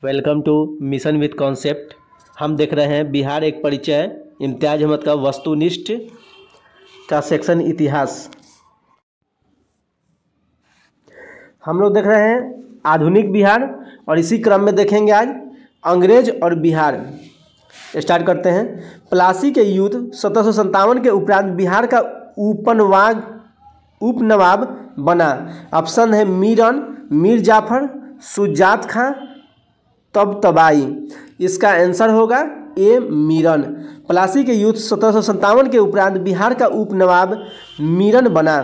Welcome to mission with concept. हम देख रहे हैं बिहार एक परिचय इम्तियाज अहमद का वस्तुनिष्ठ का सेक्शन इतिहास। हम लोग देख रहे हैं आधुनिक बिहार और इसी क्रम में देखेंगे आज अंग्रेज और बिहार। स्टार्ट करते हैं। प्लासी के युद्ध 1757 के उपरांत बिहार का उपनवाब बना। ऑप्शन है मीरन, मीर जाफर, सुजात खां, तबतबाई। इसका आंसर होगा ए मीरन। प्लासी के युद्ध 1757 के उपरांत बिहार का उपनवाब मीरन बना।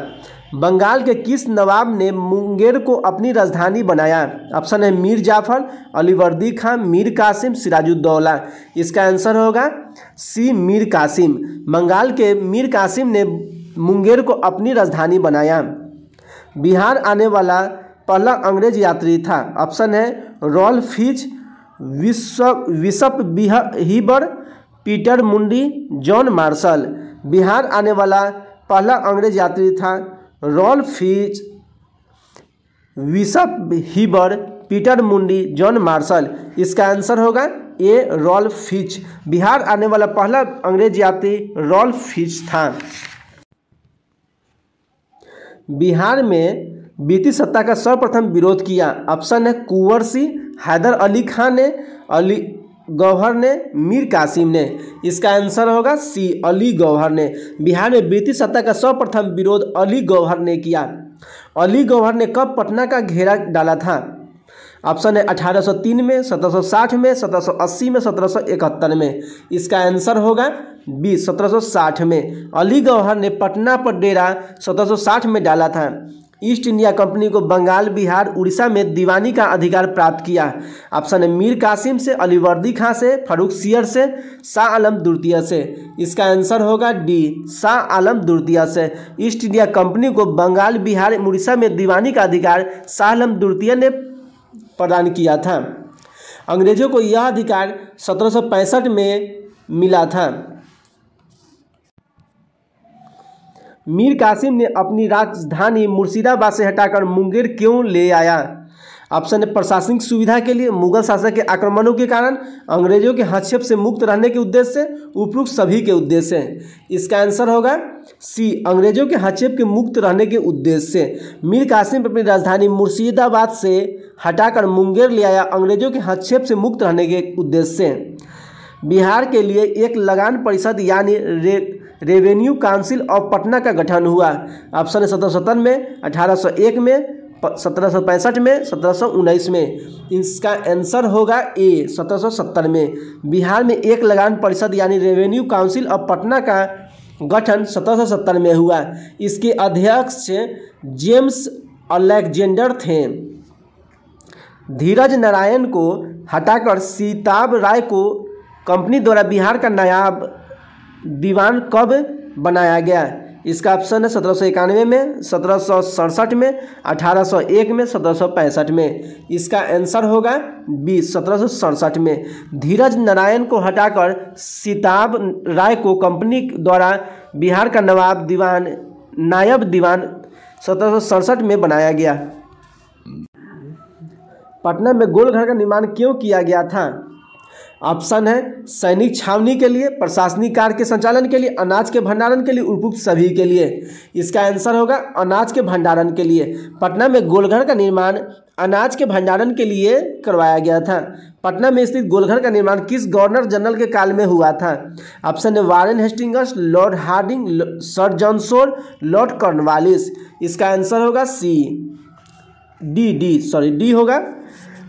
बंगाल के किस नवाब ने मुंगेर को अपनी राजधानी बनाया? ऑप्शन है मीर जाफर, अलीवर्दी खां, मीर कासिम, सिराजुद्दौला। इसका आंसर होगा सी मीर कासिम। बंगाल के मीर कासिम ने मुंगेर को अपनी राजधानी बनाया। बिहार आने वाला पहला अंग्रेज यात्री था। ऑप्शन है रॉल्फ फिच, बिशप हीबर, पीटर मुंडी, जॉन मार्शल। बिहार आने वाला पहला अंग्रेज यात्री था रॉल्फ फिच, बिशप हीबर, पीटर मुंडी, जॉन मार्शल। इसका आंसर होगा ए रॉल्फ फिच। बिहार आने वाला पहला अंग्रेज यात्री रॉल्फ फिच था। बिहार में ब्रिटिश सत्ता का सर्वप्रथम विरोध किया। ऑप्शन है कुंवर सिंह, हैदर अली खान ने, अली गौहर ने, मीर कासिम ने। इसका आंसर होगा सी अली गौहर ने। बिहार में ब्रिटिश सत्ता का सर्वप्रथम विरोध अली गौहर ने किया। अली गौहर ने कब पटना का घेरा डाला था? ऑप्शन है 1803 में, 1760 में, 1780 में, 1771 में। इसका आंसर होगा बी 1760 में। अली गौहर ने पटना पर डेरा 1760 में डाला था। ईस्ट इंडिया कंपनी को बंगाल, बिहार, उड़ीसा में दीवानी का अधिकार प्राप्त किया। ऑप्शन है मीर कासिम से, अलीवर्दी खां से, फर्रुख सियर से, शाह आलम द्वितीय से। इसका आंसर होगा डी शाह आलम द्वितीय से। ईस्ट इंडिया कंपनी को बंगाल, बिहार, उड़ीसा में दीवानी का अधिकार शाह आलम द्वितीय ने प्रदान किया था। अंग्रेजों को यह अधिकार 1765 में मिला था। मीर कासिम ने अपनी राजधानी मुर्शिदाबाद से हटाकर मुंगेर क्यों ले आया? ऑप्शन है प्रशासनिक सुविधा के लिए, मुगल शासक के आक्रमणों के कारण, अंग्रेजों के हस्तक्षेप से मुक्त रहने के उद्देश्य से, उपरोक्त सभी के उद्देश्य से। इसका आंसर होगा सी अंग्रेजों के हस्तक्षेप के मुक्त रहने के उद्देश्य से। मीर कासिम अपनी राजधानी मुर्शिदाबाद से हटाकर मुंगेर ले आया अंग्रेजों के हस्तक्षेप से मुक्त रहने के उद्देश्य से। बिहार के लिए एक लगान परिषद यानी रेवेन्यू काउंसिल ऑफ पटना का गठन हुआ। ऑप्शन है 1770 में, 1801 में, 1765 में, 1719 में। इसका आंसर होगा ए 1770 में। बिहार में एक लगान परिषद यानी रेवेन्यू काउंसिल ऑफ पटना का गठन 1770 में हुआ। इसके अध्यक्ष जेम्स अलेक्जेंडर थे। धीरज नारायण को हटाकर सीताब राय को कंपनी द्वारा बिहार का नायब दीवान कब बनाया गया? इसका ऑप्शन है 1791 में, 1767 में, 1801 में, 1765 में। इसका आंसर होगा बी 1767 में। धीरज नारायण को हटाकर सीताब राय को कंपनी द्वारा बिहार का नायब दीवान 1767 में बनाया गया। पटना में गोलघर का निर्माण क्यों किया गया था? ऑप्शन है सैनिक छावनी के लिए, प्रशासनिक कार्य के संचालन के लिए, अनाज के भंडारण के लिए, उपयुक्त सभी के लिए। इसका आंसर होगा अनाज के भंडारण के लिए। पटना में गोलघर का निर्माण अनाज के भंडारण के लिए करवाया गया था। पटना में स्थित गोलघर का निर्माण किस गवर्नर जनरल के काल में हुआ था? ऑप्शन है Warren Hastings, Lord Hardinge, sir John Shore, Lord Cornwallis. इसका आंसर होगा डी होगा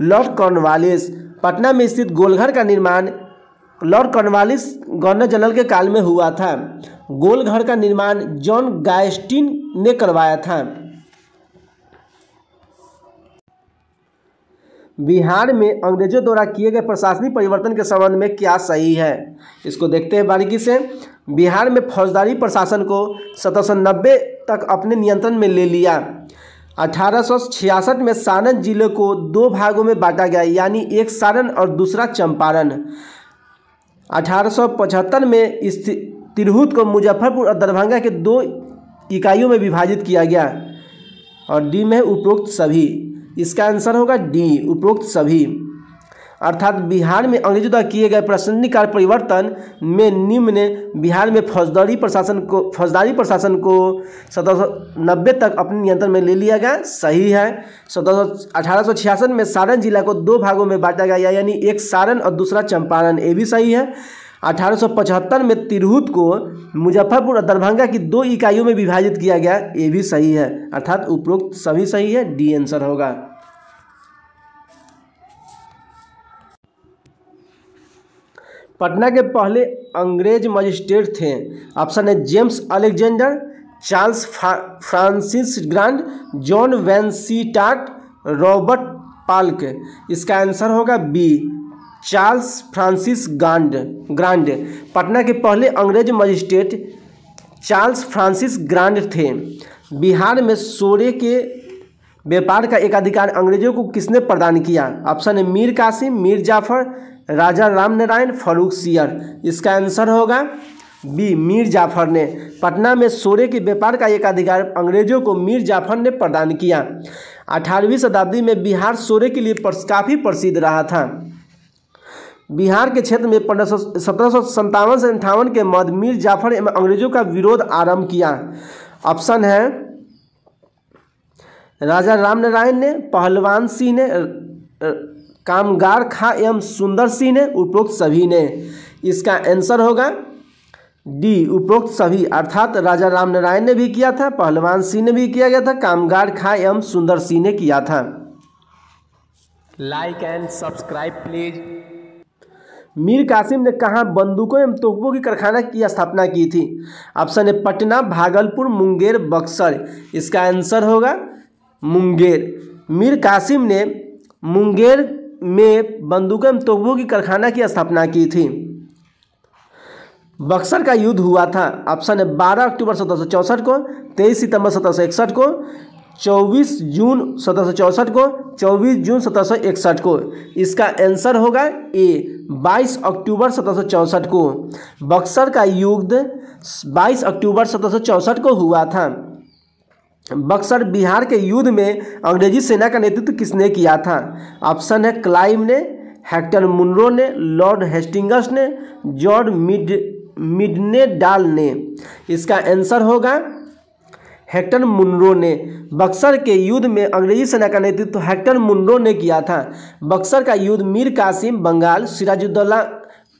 लॉर्ड कॉर्नवालिस। पटना में स्थित गोलघर का निर्माण लॉर्ड कॉर्नवालिस गवर्नर जनरल के काल में हुआ था। गोलघर का निर्माण जॉन गायस्टिन ने करवाया था। बिहार में अंग्रेजों द्वारा किए गए प्रशासनिक परिवर्तन के संबंध में क्या सही है? इसको देखते हैं बारीकी से। बिहार में फौजदारी प्रशासन को 1790 तक अपने नियंत्रण में ले लिया। 1866 में सारण जिले को दो भागों में बांटा गया, यानी एक सारण और दूसरा चंपारण। 1875 में तिरहुत को मुजफ्फरपुर और दरभंगा के दो इकाइयों में विभाजित किया गया। और डी में उपरोक्त सभी। इसका आंसर होगा डी उपरोक्त सभी। अर्थात बिहार में अंग्रेजों द्वारा किए गए प्रशासनिक कार्य परिवर्तन में निम्न बिहार में फौजदारी प्रशासन को 1790 तक अपने नियंत्रण में ले लिया गया, सही है। 1866 में सारण जिला को 2 भागों में बांटा गया, यानी एक सारण और दूसरा चंपारण, ये भी सही है। 1875 में तिरहुत को मुजफ्फरपुर और दरभंगा की 2 इकाइयों में विभाजित किया गया, ये भी सही है। अर्थात उपरोक्त सभी सही है, डी आंसर होगा। पटना के पहले अंग्रेज मजिस्ट्रेट थे, ऑप्शन है James Alexander, Charles Francis Grand, John Vansittart, Robert Palk. इसका आंसर होगा B, Charles Francis Grand. Patna के पहले अंग्रेज मजिस्ट्रेट चार्ल्स फ्रांसिस ग्रांड थे। बिहार में सोरे के व्यापार का एकाधिकार अंग्रेजों को किसने प्रदान किया? ऑप्शन है मीर कासिम, मीर जाफर, राजा राम नारायण, फर्रुख सियर। इसका आंसर होगा बी, मीर जाफर ने। पटना में सोरे के व्यापार का एकाधिकार अंग्रेजों को मीर जाफर ने प्रदान किया। 18वीं शताब्दी में बिहार सोरे के लिए काफ़ी प्रसिद्ध रहा था। बिहार के क्षेत्र में 1757 से 58 के मध्य मीर जाफर एवं अंग्रेजों का विरोध आरंभ किया। ऑप्शन है राजा राम नारायण ने, पहलवान सिंह ने, कामगार खां एवं सुंदर सिंह ने, उपरोक्त सभी ने। इसका आंसर होगा डी, उपरोक्त सभी। अर्थात राजा राम नारायण ने भी किया था, पहलवान सिंह ने भी किया गया था, कामगार खां एवं सुंदर सिंह ने किया था। Like and subscribe please. Mir Qasim ने कहाँ बंदूकों एवं तोपों की कारखाना की स्थापना की थी? ऑप्शन है पटना, भागलपुर, मुंगेर, बक्सर। इसका आंसर होगा मुंगेर। मीर कासिम ने मुंगेर में बंदूकों एवं तोपों की कारखाना की स्थापना की थी। बक्सर का युद्ध हुआ था। ऑप्शन है 12 अक्टूबर 1764 को, 23 सितंबर 1761 को, 24 जून 1764 को, 24 जून 1761 को। इसका आंसर होगा ए, 22 अक्टूबर 1764 को। बक्सर का युद्ध 22 अक्टूबर 1764 को हुआ था। बक्सर बिहार के युद्ध में अंग्रेजी सेना का नेतृत्व किसने किया था? ऑप्शन है क्लाइव ने, हेक्टर मुनरो ने, लॉर्ड हेस्टिंग्स ने, जॉर्ज मिडनेडाल ने। इसका आंसर होगा हेक्टर मुनरो ने। बक्सर के युद्ध में अंग्रेजी सेना का नेतृत्व हेक्टर मुनरो ने किया था। बक्सर का युद्ध मीर कासिम बंगाल, सिराजुद्दौला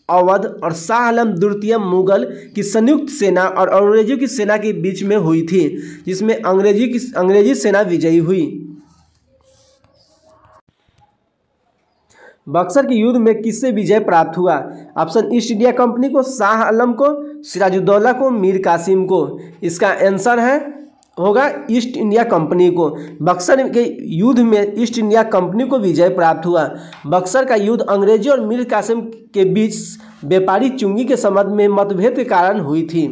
अवध और शाह आलम द्वितीय मुगल की संयुक्त सेना और अंग्रेजों की सेना के बीच में हुई थी, जिसमें अंग्रेजी सेना विजयी हुई। बक्सर के युद्ध में किससे विजय प्राप्त हुआ? ऑप्शन ईस्ट इंडिया कंपनी को, शाह आलम को, सिराजुद्दौला को, मीर कासिम को। इसका आंसर होगा ईस्ट इंडिया कंपनी को। बक्सर के युद्ध में ईस्ट इंडिया कंपनी को विजय प्राप्त हुआ। बक्सर का युद्ध अंग्रेजों और मीर कासिम के बीच व्यापारी चुंगी के संबंध में मतभेद के कारण हुई थी।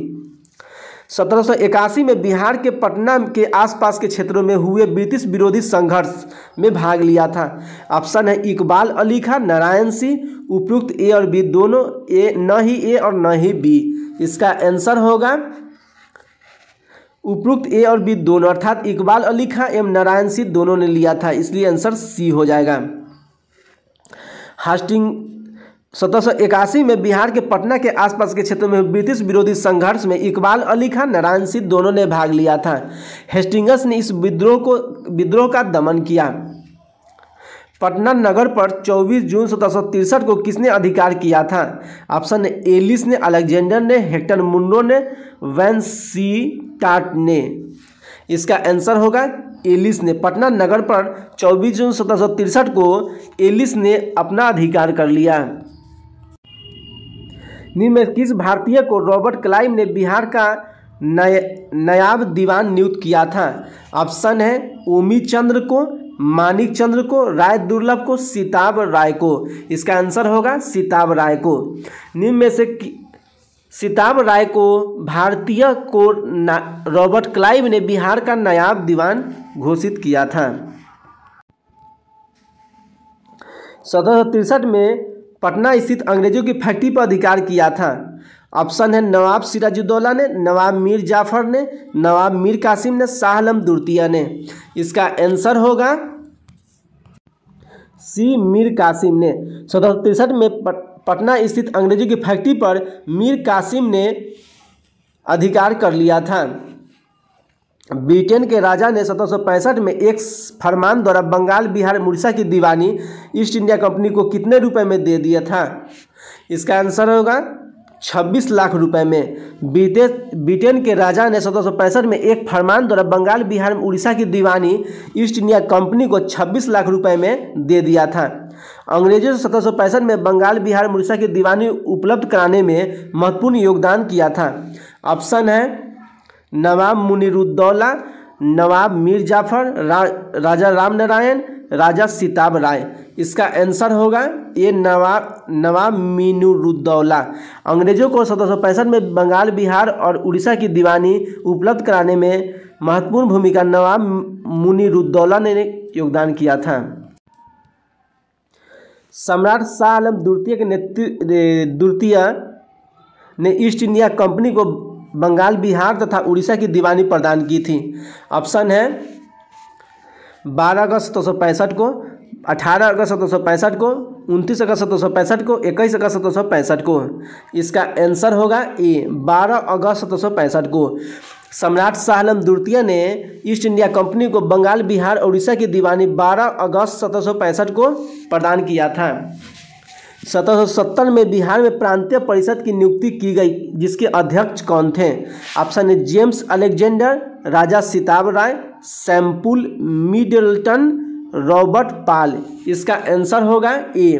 1781 में बिहार के पटना के आसपास के क्षेत्रों में हुए ब्रिटिश विरोधी संघर्ष में भाग लिया था। ऑप्शन है इकबाल अली खान, नारायण सिंह। उपयुक्त ए और बी दोनों, ए न ही ए और न ही बी। इसका आंसर होगा उपयुक्त ए और बी दोनों, अर्थात इकबाल अली खां एवं नारायण सिंह दोनों ने लिया था, इसलिए आंसर सी हो जाएगा। हास्टिंग 1781 में बिहार के पटना के आसपास के क्षेत्रों में ब्रिटिश विरोधी संघर्ष में इकबाल अली खान, नारायण सिंह दोनों ने भाग लिया था। हेस्टिंग्स ने इस विद्रोह का दमन किया। पटना नगर पर 24 जून 1763 को किसने अधिकार किया था? ऑप्शन एलिस ने, अलेक्जेंडर ने, हेक्टर मुनरो ने, वेंसिटाट ने। इसका आंसर होगा एलिस ने। पटना नगर पर 24 जून 1763 को एलिस ने अपना अधिकार कर लिया। निम्न में किस भारतीय को रॉबर्ट क्लाइव ने बिहार का नायब दीवान नियुक्त किया था? ऑप्शन है ओमी चंद्र को, मानिक चंद्र को, राय दुर्लभ को, सिताब राय को। इसका आंसर होगा सिताब राय को। निम्न में से सिताब राय को भारतीय को रॉबर्ट क्लाइव ने बिहार का नायब दीवान घोषित किया था। 1763 में पटना स्थित अंग्रेजों की फैक्ट्री पर अधिकार किया था। ऑप्शन है नवाब सिराजुद्दौला ने, नवाब मीर जाफर ने, नवाब मीर कासिम ने, शाह आलम द्वितीय ने। इसका आंसर होगा सी मीर कासिम ने 1763 में पटना स्थित अंग्रेजों की फैक्ट्री पर मीर कासिम ने अधिकार कर लिया था। ब्रिटेन के राजा ने 1765 में एक फरमान द्वारा बंगाल, बिहार, उड़ीसा की दीवानी ईस्ट इंडिया कंपनी को कितने रुपए में दे दिया था? इसका आंसर होगा 26 लाख रुपए में। ब्रिटेन के राजा ने 1765 में एक फरमान द्वारा बंगाल, बिहार, उड़ीसा की दीवानी ईस्ट इंडिया कंपनी को 26 लाख रुपए में दे दिया था। अंग्रेजों ने 1765 में बंगाल, बिहार, उड़ीसा की दीवानी उपलब्ध कराने में महत्वपूर्ण योगदान किया था। ऑप्शन है नवाब मुनीरुद्दौला, नवाब मीर जाफर, राजा राम नारायण, राजा सिताब राय। इसका आंसर होगा ये नवाब मुनीरुद्दौला। अंग्रेजों को 1765 में बंगाल, बिहार और उड़ीसा की दीवानी उपलब्ध कराने में महत्वपूर्ण भूमिका नवाब मुनीरुद्दौला ने योगदान किया था। सम्राट शाह आलम द्वितीय ने ईस्ट इंडिया कंपनी को बंगाल, बिहार तथा उड़ीसा की दीवानी प्रदान की थी। ऑप्शन है 12 अगस्त 1765 को, 18 अगस्त 1765 को, 29 अगस्त 1765 को, 21 अगस्त 1765 को। इसका आंसर होगा ए 12 अगस्त 1765 को। सम्राट शाह आलम द्वितीय ने ईस्ट इंडिया कंपनी को बंगाल, बिहार और उड़ीसा की दीवानी 12 अगस्त 1765 को प्रदान किया था। 1770 में बिहार में प्रांतीय परिषद की नियुक्ति की गई, जिसके अध्यक्ष कौन थे? ऑप्शन है जेम्स अलेक्जेंडर, राजा सिताब राय, सैम्पुल मिडलटन, रॉबर्ट पाल। इसका आंसर होगा ए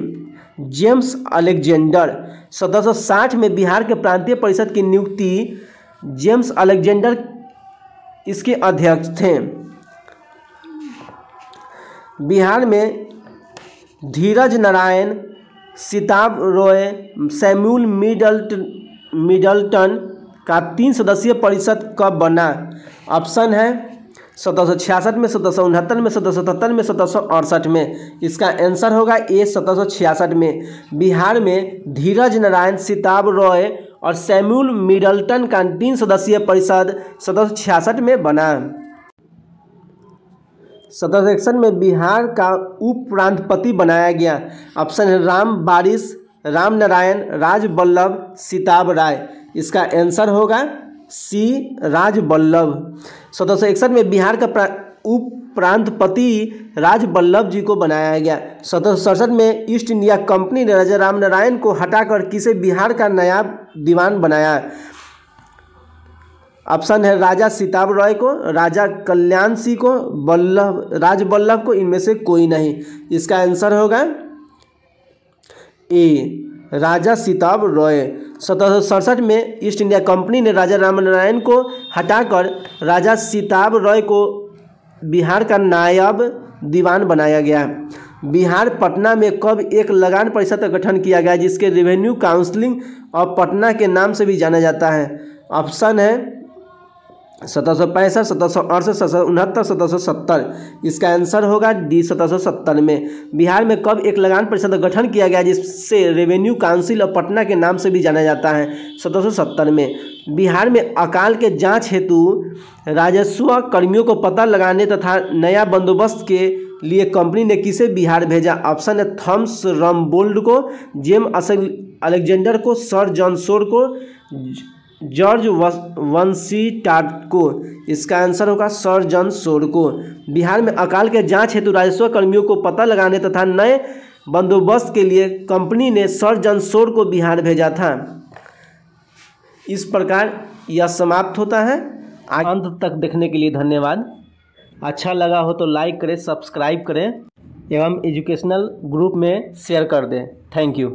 जेम्स अलेक्जेंडर। 1760 में बिहार के प्रांतीय परिषद की नियुक्ति जेम्स अलेक्जेंडर इसके अध्यक्ष थे। बिहार में धीरज नारायण, सिताब रॉय, सैमुअल मिडलटन का 3 सदस्यीय परिषद कब बना? ऑप्शन है 1766 में, 1769 में, 1777 में, 1768 में। इसका आंसर होगा ए 1766 में। बिहार में धीरज नारायण, सिताब रॉय और सैमुअल मिडलटन का 3 सदस्यीय परिषद 1766 में बना। 1761 में बिहार का उपराष्ट्रपति बनाया गया। ऑप्शन है राम बारिश, राम नारायण, राज बल्लभ, सिताब राय। इसका आंसर होगा सी राज बल्लभ। 1761 में बिहार का उपराष्ट्रपति राज बल्लभ जी को बनाया गया। 1767 में ईस्ट इंडिया कंपनी ने राजा राम नारायण को हटाकर किसे बिहार का नया दीवान बनाया? ऑप्शन है राजा सिताब रॉय को, राजा कल्याण सिंह को, राज बल्लभ को, इनमें से कोई नहीं। इसका आंसर होगा ए राजा सिताब रॉय। 1767 में ईस्ट इंडिया कंपनी ने राजा राम नारायण को हटाकर राजा सिताब रॉय को बिहार का नायब दीवान बनाया गया। बिहार पटना में कब एक लगान परिषद का गठन किया गया, जिसके रेवेन्यू काउंसिल ऑफ पटना के नाम से भी जाना जाता है? ऑप्शन है 1765, 1768, 1769, 1770। इसका आंसर होगा डी 1770 में। बिहार में कब एक लगान परिषद का गठन किया गया, जिससे रेवेन्यू काउंसिल ऑफ पटना के नाम से भी जाना जाता है? 1770 में। बिहार में अकाल के जांच हेतु राजस्व कर्मियों को पता लगाने तथा नया बंदोबस्त के लिए कंपनी ने किसे बिहार भेजा? ऑप्शन है थॉमस रमबोल्ड को, जेम्स अलेक्जेंडर को, सर जॉन शोर को, जॉर्ज वंशीटाट को। इसका आंसर होगा सर जॉन शोर को। बिहार में अकाल के जांच हेतु राजस्व कर्मियों को पता लगाने तथा नए बंदोबस्त के लिए कंपनी ने सर जॉन शोर को बिहार भेजा था। इस प्रकार यह समाप्त होता है। अंत तक देखने के लिए धन्यवाद। अच्छा लगा हो तो लाइक करें, सब्सक्राइब करें एवं एजुकेशनल ग्रुप में शेयर कर दें। Thank you.